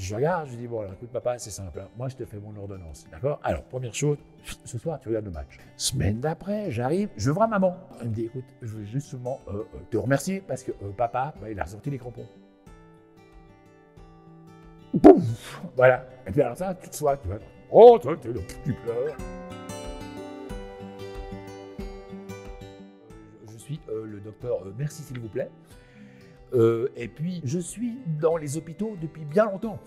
je regarde, je dis, bon, alors écoute papa, c'est simple, hein. Moi je te fais mon ordonnance, d'accord? Alors, première chose, ce soir tu regardes le match. Semaine d'après, j'arrive, je vois maman. Elle me dit, écoute, je veux justement te remercier parce que papa, bah, il a ressorti les crampons. Pouf, voilà. Et puis alors ça, tu te sois, tu vois. Oh, toi, tu pleures. Je suis le docteur Merci s'il vous plaît. Et puis, je suis dans les hôpitaux depuis bien longtemps.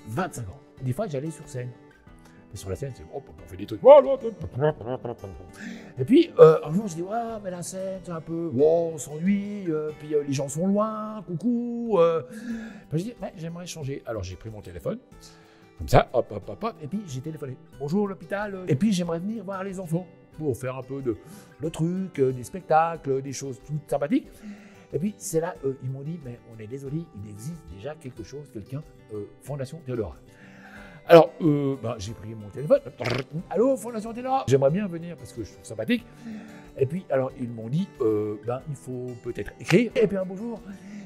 25 ans. Des fois, j'allais sur scène. Et sur la scène, c'est on fait des trucs. Et puis, un jour, je dis, ouais, mais la scène, c'est un peu, wow, on s'ennuie, puis les gens sont loin, coucou. Je dis, ouais, j'aimerais changer. Alors, j'ai pris mon téléphone, comme ça, hop, hop, hop, hop, et puis j'ai téléphoné. Bonjour, l'hôpital. Et puis, j'aimerais venir voir les enfants pour faire un peu de trucs, des spectacles, des choses toutes sympathiques. Et puis, c'est là, ils m'ont dit, mais on est désolé, il existe déjà quelque chose, quelqu'un, Fondation Théodora. Alors, j'ai pris mon téléphone. Allô, Fondation Théodora. J'aimerais bien venir parce que je trouve sympathique. Et puis, alors, ils m'ont dit, il faut peut-être écrire. Et puis, un bonjour,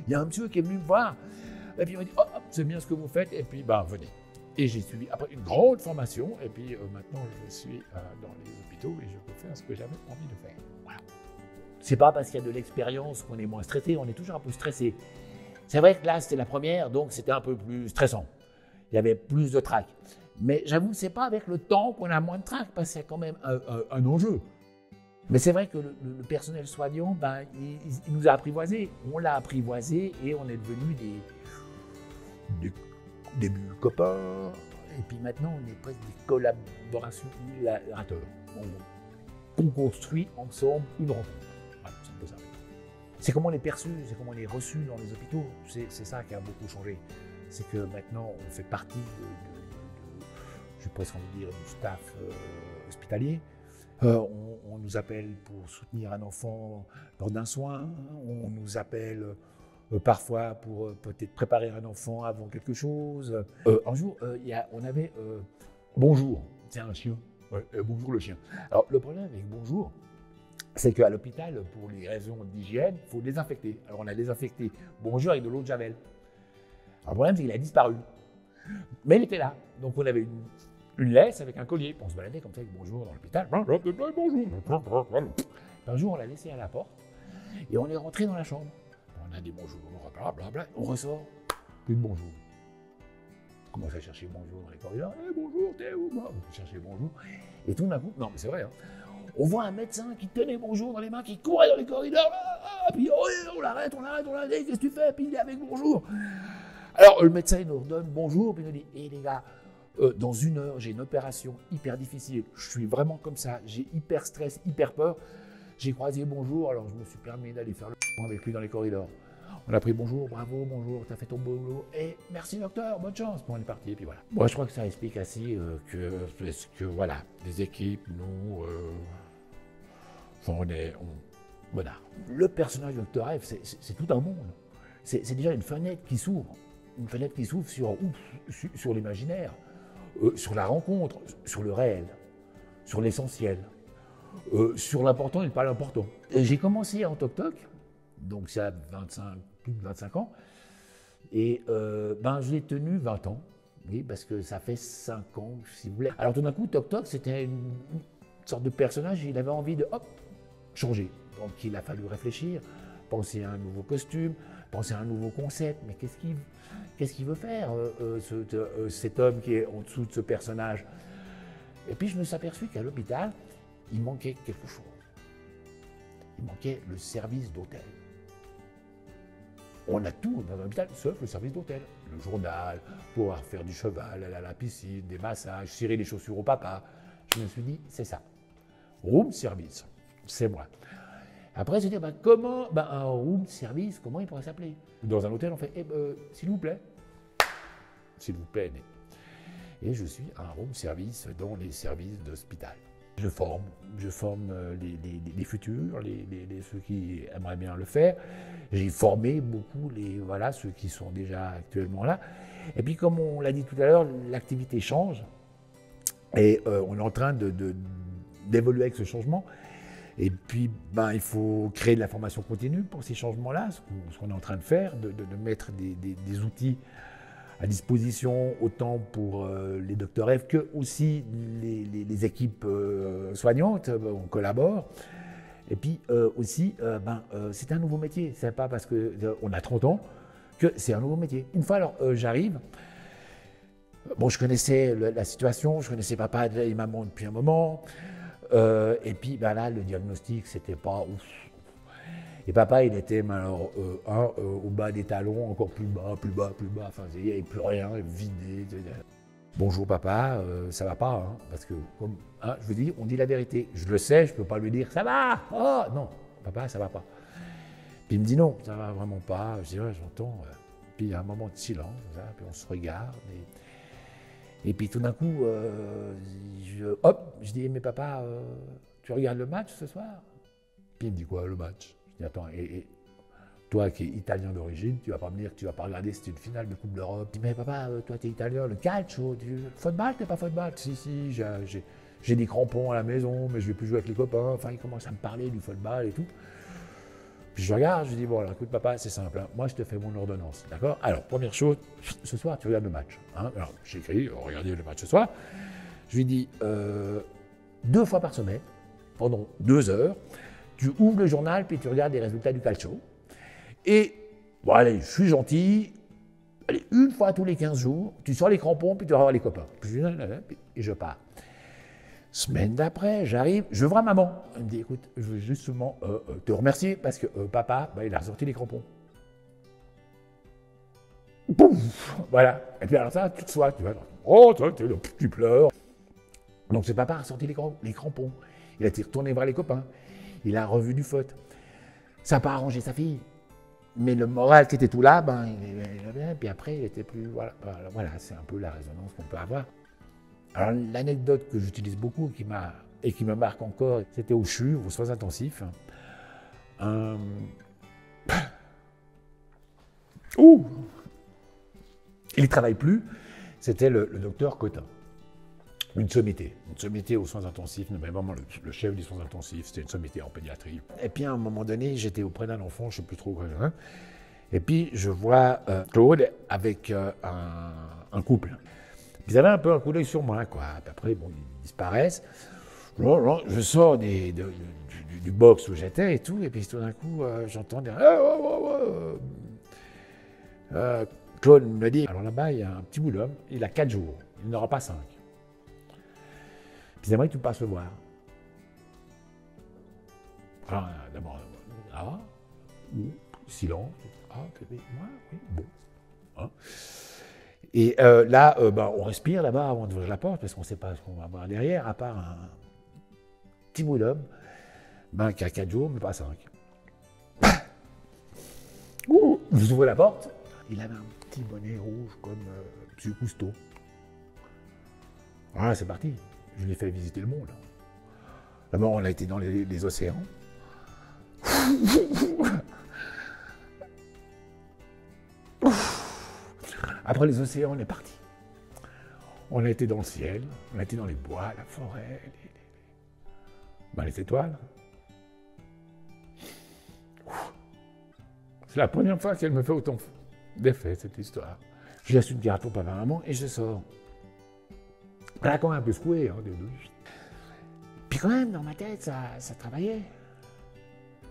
il y a un monsieur qui est venu me voir. Et puis, il m'a dit, oh, c'est bien ce que vous faites. Et puis, venez. Et j'ai suivi après une grande formation. Et puis, maintenant, je suis dans les hôpitaux et je peux faire ce que j'avais envie de faire. Voilà. C'est pas parce qu'il y a de l'expérience qu'on est moins stressé. On est toujours un peu stressé. C'est vrai que là, c'était la première, donc c'était un peu plus stressant. Il y avait plus de trac. Mais j'avoue, c'est pas avec le temps qu'on a moins de trac, parce qu'il y a quand même un enjeu. Mais c'est vrai que le personnel soignant, il nous a apprivoisés. On l'a apprivoisé et on est devenus des copains. Et puis maintenant, on est presque des collaborateurs. On construit ensemble une rencontre. Voilà, c'est un peu ça. C'est comment on est perçu, c'est comment on est reçu dans les hôpitaux. C'est ça qui a beaucoup changé. C'est que maintenant, on fait partie je vais presque envie de dire, du staff hospitalier. On nous appelle pour soutenir un enfant lors d'un soin. On nous appelle parfois pour peut-être préparer un enfant avant quelque chose. Un jour, on avait Bonjour, c'est un chien. Ouais, bonjour le chien. Alors, le problème avec Bonjour, c'est qu'à l'hôpital, pour les raisons d'hygiène, il faut désinfecter. Alors, on a désinfecté Bonjour avec de l'eau de Javel. Alors, le problème, c'est qu'il a disparu. Mais il était là. Donc, on avait une laisse avec un collier. On se baladait comme ça avec Bonjour dans l'hôpital. Bonjour. Un jour, on l'a laissé à la porte et on est rentré dans la chambre. On a dit bonjour, blablabla. On ressort, plus de bonjour. On commence à chercher bonjour dans les corridors. Hey, bonjour, t'es où? On cherchait bonjour. Et tout d'un coup, non mais c'est vrai, hein, on voit un médecin qui tenait bonjour dans les mains, qui courait dans les corridors. Puis on l'arrête. Qu'est-ce que tu fais? Puis il est avec bonjour. Alors le médecin il nous redonne bonjour, puis il nous dit, les gars, dans 1 heure, j'ai une opération hyper difficile. Je suis vraiment comme ça. J'ai hyper stress, hyper peur. J'ai croisé bonjour, alors je me suis permis d'aller faire le avec lui dans les corridors. On a pris bonjour, bravo, bonjour, t'as fait ton boulot. Et merci docteur, bonne chance. Bon, on est parti, et puis voilà. Moi, je crois que ça explique assez que voilà, des équipes, nous, voilà. Le personnage de Dr. F, c'est tout un monde. C'est déjà une fenêtre qui s'ouvre. Une fenêtre qui s'ouvre sur l'imaginaire. Sur la rencontre, sur le réel, sur l'essentiel, sur l'important et pas l'important. J'ai commencé en toc-toc, donc ça a plus de 25 ans, et je l'ai tenu 20 ans, oui, parce que ça fait 5 ans, si vous voulez. Alors tout d'un coup, toc-toc, c'était une sorte de personnage, il avait envie de, changer. Donc il a fallu réfléchir, penser à un nouveau costume, penser à un nouveau concept, mais qu'est-ce qu'il veut faire, cet homme qui est en dessous de ce personnage? Et puis je me suis aperçu qu'à l'hôpital, il manquait quelque chose. Il manquait le service d'hôtel. On a tout dans un hôpital, sauf le service d'hôtel. Le journal, pouvoir faire du cheval, aller à la piscine, des massages, cirer les chaussures au papa. Je me suis dit, c'est ça. Room service, c'est moi. Après, je me suis dit, comment, un room service, comment il pourrait s'appeler? Dans un hôtel, on fait, s'il vous plaît. S'il vous plaît, et je suis un room service dans les services d'hôpital. Je forme les futurs, ceux qui aimeraient bien le faire. J'ai formé beaucoup ceux qui sont déjà actuellement là. Et puis, comme on l'a dit tout à l'heure, l'activité change et on est en train d'évoluer avec ce changement. Et puis, il faut créer de la formation continue pour ces changements-là, ce qu'on est en train de faire, de mettre des outils à disposition, autant pour les docteurs F que aussi les équipes soignantes, on collabore. Et puis aussi, c'est un nouveau métier. C'est pas parce qu'on a 30 ans que c'est un nouveau métier. Une fois, alors, j'arrive. Bon, je connaissais la situation, je connaissais papa et maman depuis un moment. Et puis, là, le diagnostic, c'était pas ouf. Et papa, il était au bas des talons, encore plus bas. Enfin, il n'y avait plus rien, vidé. Bonjour papa, ça va pas, hein, parce que, je vous dis, on dit la vérité. Je le sais, je peux pas lui dire, ça va. Oh, non, papa, ça va pas. Puis il me dit non, ça va vraiment pas. Je dis, ouais, j'entends. Puis il y a un moment de silence, puis on se regarde. Et puis tout d'un coup, je dis, mais papa, tu regardes le match ce soir? Puis il me dit quoi, le match? Je dis, attends, et toi qui es italien d'origine, tu vas pas me dire que tu vas pas regarder, c'était une finale de Coupe d'Europe. Je dis, mais papa, toi tu es italien, le calcio, le football, t'es pas football? Si, j'ai des crampons à la maison, mais je vais plus jouer avec les copains. Enfin, il commence à me parler du football et tout. Puis je regarde, je dis, bon, alors écoute papa, c'est simple, hein. Moi je te fais mon ordonnance, d'accord? Alors, première chose, ce soir tu regardes le match. Hein. Alors, j'écris, regardez le match ce soir. Je lui dis, 2 fois par semaine, pendant 2 heures, tu ouvres le journal, puis tu regardes les résultats du calcio. Et, bon allez, je suis gentil, allez, 1 fois tous les 15 jours, tu sors les crampons, puis tu vas voir les copains. Et je pars. Semaine d'après, j'arrive, je vois maman. Elle me dit, écoute, je veux justement te remercier parce que papa, il a ressorti les crampons. Pouf, voilà. Et puis alors ça, tu te sois, tu vois, tu pleures. Donc c'est papa a ressorti les crampons. Il a été retourné voir les copains. Il a revu du foot. Ça n'a pas arrangé sa fille. Mais le moral qui était tout là, il est bien. Puis après, il était plus, voilà, c'est un peu la résonance qu'on peut avoir. Alors l'anecdote que j'utilise beaucoup et qui me marque encore, c'était au CHU, aux soins intensifs. Il ne travaille plus, c'était le docteur Cotin. Une sommité aux soins intensifs, mais vraiment le chef des soins intensifs, c'était une sommité en pédiatrie. Et puis à un moment donné, j'étais auprès d'un enfant, je ne sais plus trop quoi. Et puis je vois Claude avec un couple. Ils avaient un peu un coup d'œil sur moi, quoi. Puis après, ils disparaissent. Je sors du box où j'étais et tout, et puis tout d'un coup, j'entends dire Claude me dit, alors là-bas, il y a un petit bout d'homme, il a 4 jours, il n'aura pas 5. Puis j'aimerais que tu passes le voir. Alors, d'abord, silence. Moi, oui, bon. Hein. Et là, on respire là-bas avant d'ouvrir la porte, parce qu'on ne sait pas ce qu'on va voir derrière, à part un petit bout d'homme qui a 4 jours, mais pas 5. Vous ouvrez la porte, il avait un petit bonnet rouge comme M. Cousteau. Voilà, c'est parti. Je lui ai fait visiter le monde. D'abord, on a été dans les océans. Après les océans, on est parti. On a été dans le ciel, on a été dans les bois, la forêt, les étoiles. C'est la première fois qu'elle me fait autant d'effet, cette histoire. Je laisse une carte au papa maman et je sors. Elle a quand même un peu secoué. Hein, Puis quand même, dans ma tête, ça travaillait.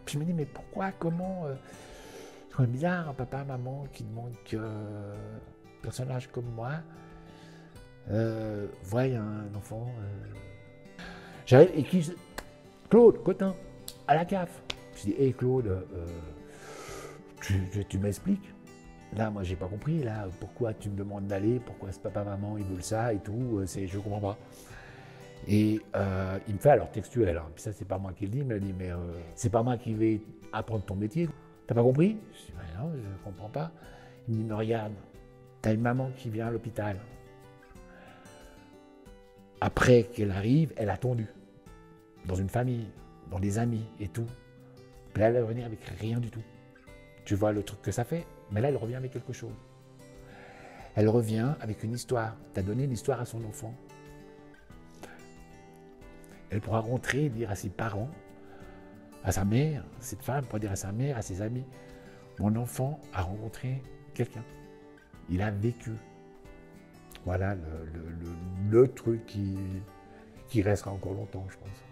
Puis je me dis, mais pourquoi, comment c'est quand même bizarre, un papa, maman qui demande que personnage comme moi voit un enfant. J'arrive et Claude, Cotin, à la CAF. Je dis, hé Claude, tu m'expliques? Là, moi, j'ai pas compris. Là, pourquoi tu me demandes d'aller? Pourquoi ce papa, maman, ils veulent ça et tout? Je comprends pas. Et il me fait alors textuel. Hein. Puis ça, c'est pas moi qui le dis. Il me dit, mais c'est pas moi qui vais apprendre ton métier. T'as pas compris? Je dis, non, je comprends pas. Il me dit, mais regarde, t'as une maman qui vient à l'hôpital. Après qu'elle arrive, elle a tondu. Dans une famille, dans des amis et tout. Puis là, elle va revenir avec rien du tout. Tu vois le truc que ça fait? Mais là, elle revient avec quelque chose. Elle revient avec une histoire. Tu as donné une histoire à son enfant. Elle pourra rentrer et dire à ses parents, à sa mère, cette femme pourrait dire à sa mère, à ses amis, mon enfant a rencontré quelqu'un. Il a vécu. Voilà le truc qui restera encore longtemps, je pense.